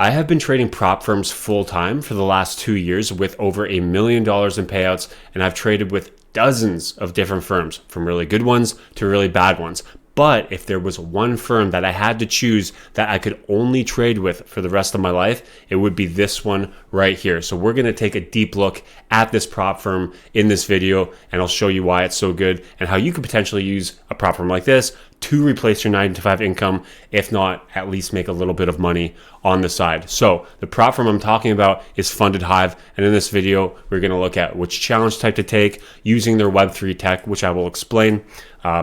I have been trading prop firms full time for the last 2 years with over $1 million in payouts, and I've traded with dozens of different firms, from really good ones to really bad ones. But if there was one firm that I had to choose that I could only trade with for the rest of my life, it would be this one right here. So we're going to take a deep look at this prop firm in this video, and I'll show you why it's so good and how you could potentially use a prop firm like this to replace your 9-to-5 income, if not at least make a little bit of money on the side. So the prop firm I'm talking about is Funded Hive, and in this video we're going to look at which challenge type to take using their Web3 tech, which I will explain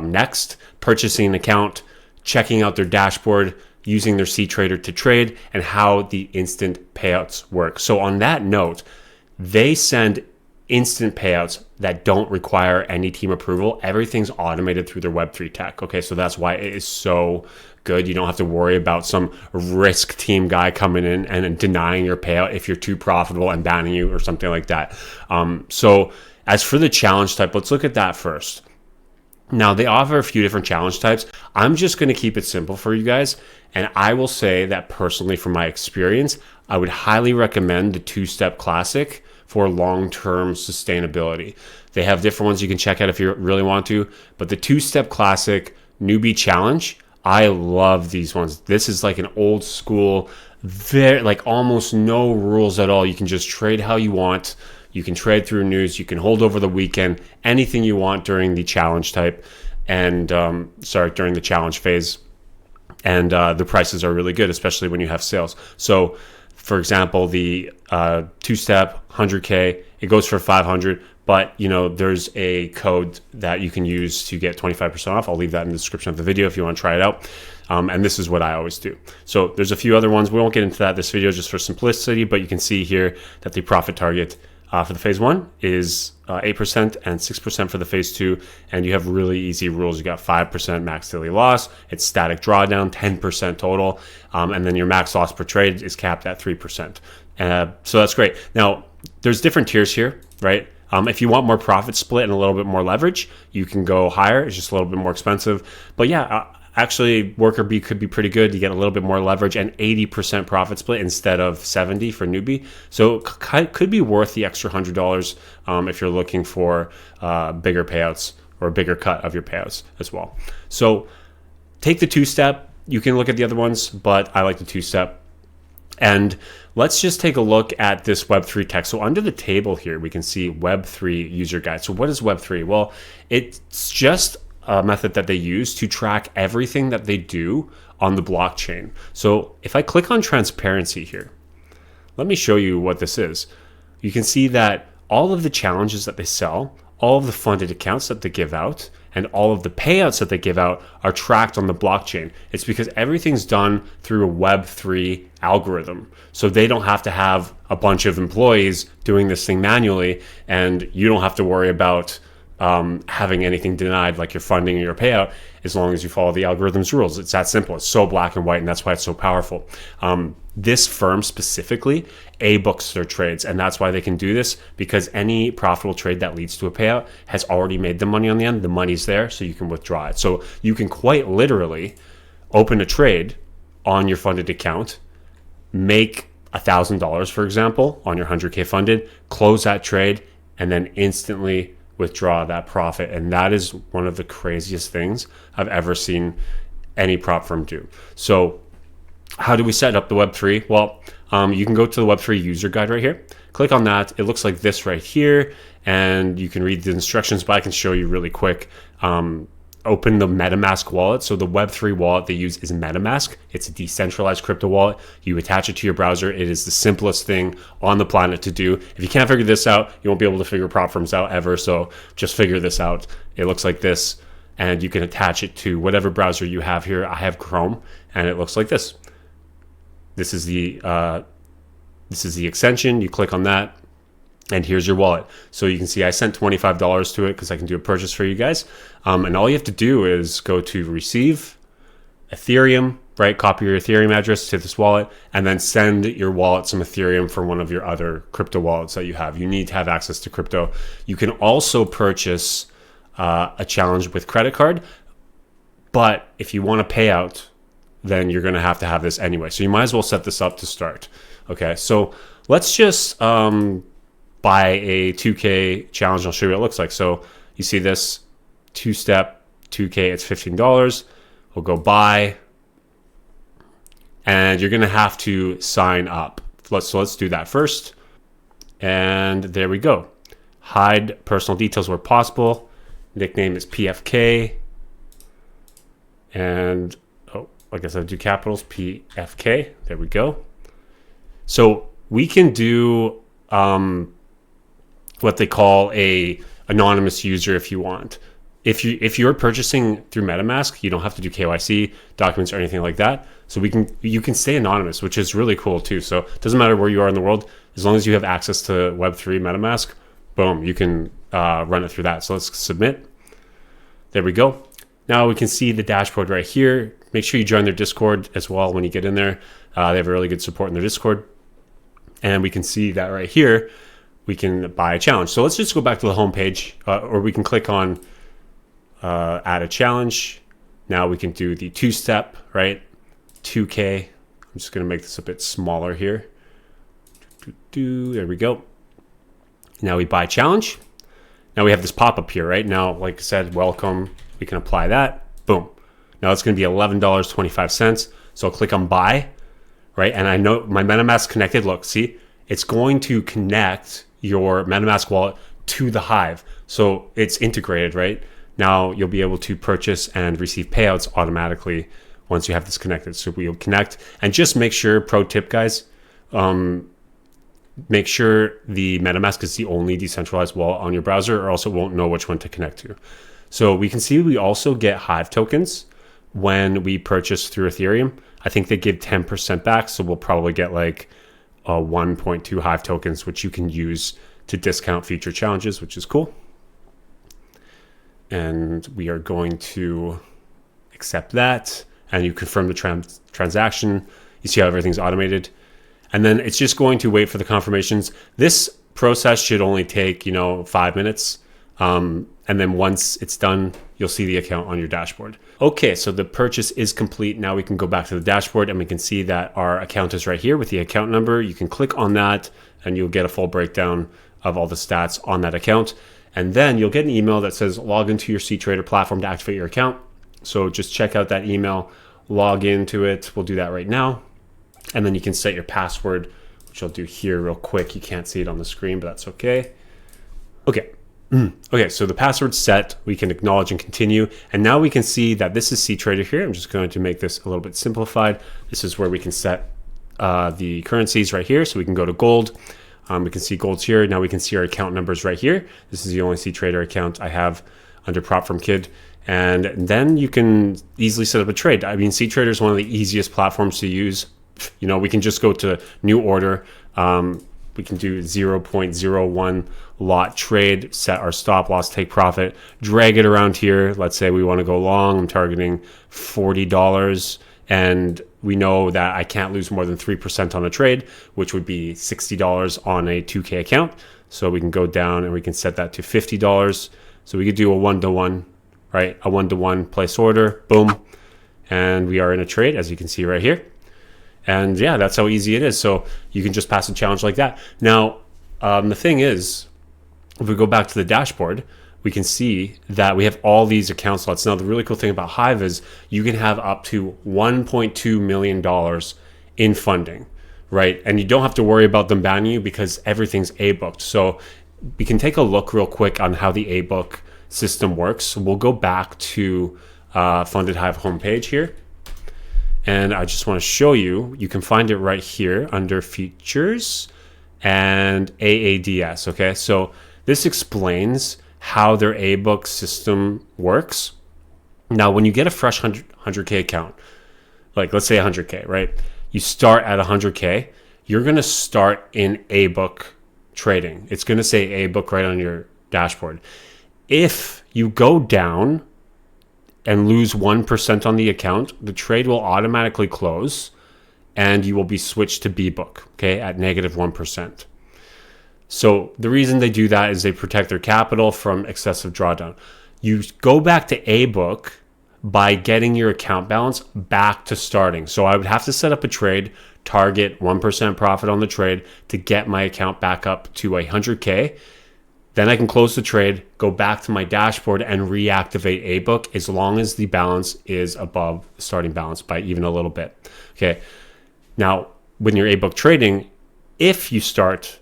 next, purchasing an account, checking out their dashboard, using their C Trader to trade, and how the instant payouts work. So on that note, they send instant payouts that don't require any team approval. Everything's automated through their Web3 tech. Okay, so that's why it is so good. You don't have to worry about some risk team guy coming in and denying your payout if you're too profitable and banning you or something like that. So as for the challenge type, let's look at that first. Now, they offer a few different challenge types. I'm just going to keep it simple for you guys. And I will say that personally, from my experience, I would highly recommend the two-step classic for long-term sustainability. They have different ones you can check out if you really want to, but the two-step classic newbie challenge, I love these ones. This is like an old school, very like almost no rules at all. You can just trade how you want. You can trade through news. You can hold over the weekend, anything you want during the challenge type and during the challenge phase. And the prices are really good, especially when you have sales. So for example, the two-step 100K, it goes for 500, but there's a code that you can use to get 25% off. I'll leave that in the description of the video if you want to try it out. And this is what I always do. So there's a few other ones. We won't get into that this video just for simplicity, but you can see here that the profit target for the phase 1 is 8% and 6% for the phase 2. And you have really easy rules. You got 5% max daily loss. It's static drawdown, 10% total. And then your max loss per trade is capped at 3%. So that's great. Now, there's different tiers here, right? If you want more profit split and a little bit more leverage, you can go higher. It's just a little bit more expensive. But yeah, actually, worker B could be pretty good. You get a little bit more leverage and 80% profit split instead of 70 for newbie. So it could be worth the extra $100 if you're looking for bigger payouts or a bigger cut of your payouts as well. So take the two-step. You can look at the other ones, but I like the two-step. And let's just take a look at this Web3 tech. So under the table here, we can see Web3 user guide. So what is Web3? Well, it's just a method that they use to track everything that they do on the blockchain. So if I click on transparency here, let me show you what this is. You can see that all of the challenges that they sell, all of the funded accounts that they give out, and all of the payouts that they give out are tracked on the blockchain. It's because everything's done through a Web3 algorithm. So they don't have to have a bunch of employees doing this thing manually, and you don't have to worry about having anything denied, like your funding or your payout, as long as you follow the algorithm's rules. It's that simple. It's so black and white, and that's why it's so powerful. This firm specifically books their trades, and that's why they can do this, because any profitable trade that leads to a payout has already made the money on the end. The money's there, so you can withdraw it. So you can quite literally open a trade on your funded account, make $1,000, for example, on your 100K funded, close that trade, and then instantly withdraw that profit. And that is one of the craziest things I've ever seen any prop firm do. So how do we set up the Web3? Well, you can go to the Web3 user guide right here. Click on that. It looks like this right here, and you can read the instructions, but I can show you really quick. Open the MetaMask wallet. So the Web3 wallet they use is MetaMask. It's a decentralized crypto wallet. You attach it to your browser. It is the simplest thing on the planet to do. If you can't figure this out, you won't be able to figure prop firms out ever. So just figure this out. It looks like this, and you can attach it to whatever browser you have here. I have Chrome, and it looks like this. This is the extension. You click on that, and here's your wallet. So you can see I sent $25 to it because I can do a purchase for you guys. And all you have to do is go to receive Ethereum, right? Copy your Ethereum address to this wallet, and then send your wallet some Ethereum for one of your other crypto wallets that you have. You need to have access to crypto. You can also purchase a challenge with credit card, but if you want a payout, then you're going to have this anyway. So you might as well set this up to start. Okay, so let's just buy a 2K challenge. I'll show you what it looks like. So you see this two-step 2K, it's $15. We'll go buy, and you're going to have to sign up. So let's do that first. And there we go. Hide personal details where possible. Nickname is PFK. And, oh, I guess I'll do capitals, PFK. There we go. So we can do what they call a anonymous user if you want. If you're purchasing through MetaMask, you don't have to do KYC documents or anything like that. So you can stay anonymous, which is really cool too. So it doesn't matter where you are in the world, as long as you have access to Web3 MetaMask, boom, you can run it through that. So let's submit. There we go. Now we can see the dashboard right here. Make sure you join their Discord as well when you get in there. They have a really good support in their Discord. And we can see that right here, we can buy a challenge. So let's just go back to the home page, or we can click on add a challenge. Now we can do the two-step, right? 2K. I'm just going to make this a bit smaller here. There we go. Now we buy challenge. Now we have this pop-up here, right? Now, like I said, welcome. We can apply that. Boom. Now it's going to be $11.25. So I'll click on buy, right? And I know my MetaMask connected. Look, see, it's going to connect your MetaMask wallet to the Hive. So it's integrated, right? Now you'll be able to purchase and receive payouts automatically once you have this connected. So we'll connect, and just make sure, pro tip guys, make sure the MetaMask is the only decentralized wallet on your browser, or else it won't know which one to connect to. So we can see we also get Hive tokens when we purchase through Ethereum. I think they give 10% back, so we'll probably get like 1.2 Hive tokens, which you can use to discount future challenges, which is cool. And we are going to accept that, and you confirm the transaction. You see how everything's automated, and then it's just going to wait for the confirmations. This process should only take 5 minutes, and then once it's done, you'll see the account on your dashboard. Okay, so the purchase is complete. Now we can go back to the dashboard, and we can see that our account is right here with the account number. You can click on that, and you'll get a full breakdown of all the stats on that account. And then you'll get an email that says log into your CTrader platform to activate your account. So just check out that email, log into it. We'll do that right now. And then you can set your password, which I'll do here real quick. You can't see it on the screen, but that's okay. Okay. Okay, so the password's set. We can acknowledge and continue. And now we can see that this is CTrader here. I'm just going to make this a little bit simplified. This is where we can set the currencies right here. So we can go to gold. We can see gold's here. Now we can see our account numbers right here. This is the only CTrader account I have under Prop from Kid. And then you can easily set up a trade. I mean, CTrader is one of the easiest platforms to use. We can just go to new order. We can do 0.01 lot trade, set our stop loss, take profit, drag it around here. Let's say we want to go long. I'm targeting $40. And we know that I can't lose more than 3% on a trade, which would be $60 on a 2K account. So we can go down and we can set that to $50. So we could do a 1-to-1, right? A 1-to-1 place order, boom. And we are in a trade, as you can see right here. And yeah, that's how easy it is. So you can just pass a challenge like that. Now, the thing is, if we go back to the dashboard, we can see that we have all these account slots. Now, the really cool thing about Hive is you can have up to $1.2 million in funding, right? And you don't have to worry about them banning you because everything's A-booked. So we can take a look real quick on how the A-book system works. So we'll go back to Funded Hive homepage here. And I just want to show you, you can find it right here under features and AADS, okay? So this explains how their A-book system works. Now, when you get a fresh 100K account, like let's say 100K, right? You start at 100K, you're going to start in A-book trading. It's going to say A-book right on your dashboard. If you go down and lose 1% on the account, the trade will automatically close and you will be switched to B-book, okay, at -1%. So the reason they do that is they protect their capital from excessive drawdown. You go back to A-book by getting your account balance back to starting. So I would have to set up a trade, target 1% profit on the trade to get my account back up to 100K. Then I can close the trade, go back to my dashboard and reactivate a book as long as the balance is above the starting balance by even a little bit. Okay. Now, when you're a book trading, if you start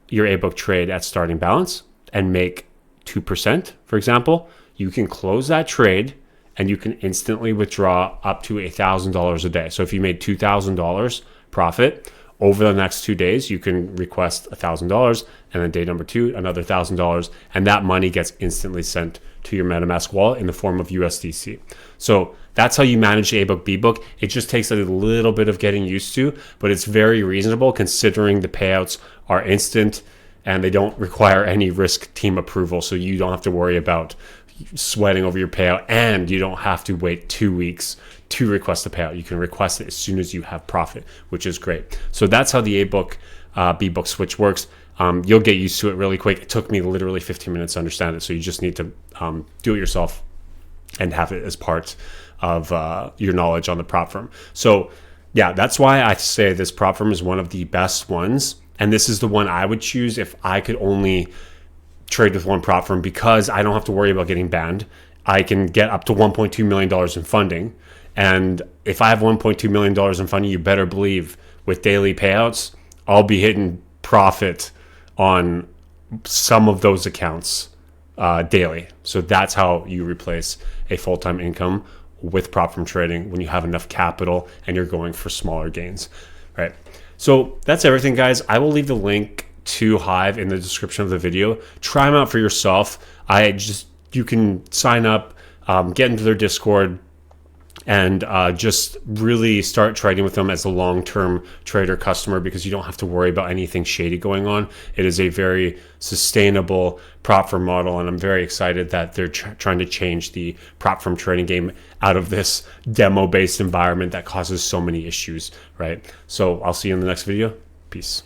your a book trade at starting balance and make 2%, for example, you can close that trade and you can instantly withdraw up to $1,000 a day. So if you made $2,000 profit over the next 2 days, you can request $1,000, and then day number 2, another $1,000, and that money gets instantly sent to your MetaMask wallet in the form of USDC. So that's how you manage the A-Book, B-Book. It just takes a little bit of getting used to, but it's very reasonable considering the payouts are instant and they don't require any risk team approval. So you don't have to worry about sweating over your payout, and you don't have to wait 2 weeks to request a payout. You can request it as soon as you have profit, which is great. So that's how the A-Book, B-Book switch works. You'll get used to it really quick. It took me literally 15 minutes to understand it. So you just need to do it yourself and have it as part of your knowledge on the prop firm. So yeah, that's why I say this prop firm is one of the best ones. And this is the one I would choose if I could only trade with one prop firm, because I don't have to worry about getting banned. I can get up to $1.2 million in funding. And if I have $1.2 million in funding, you better believe with daily payouts, I'll be hitting profit on some of those accounts daily. So that's how you replace a full-time income with prop firm trading when you have enough capital and you're going for smaller gains, right? So that's everything, guys. I will leave the link to Hive in the description of the video. Try them out for yourself. You can sign up, get into their Discord, and just really start trading with them as a long-term trader customer, because you don't have to worry about anything shady going on. It is a very sustainable prop firm model, and I'm very excited that they're trying to change the prop firm trading game out of this demo-based environment that causes so many issues, right? So I'll see you in the next video. Peace.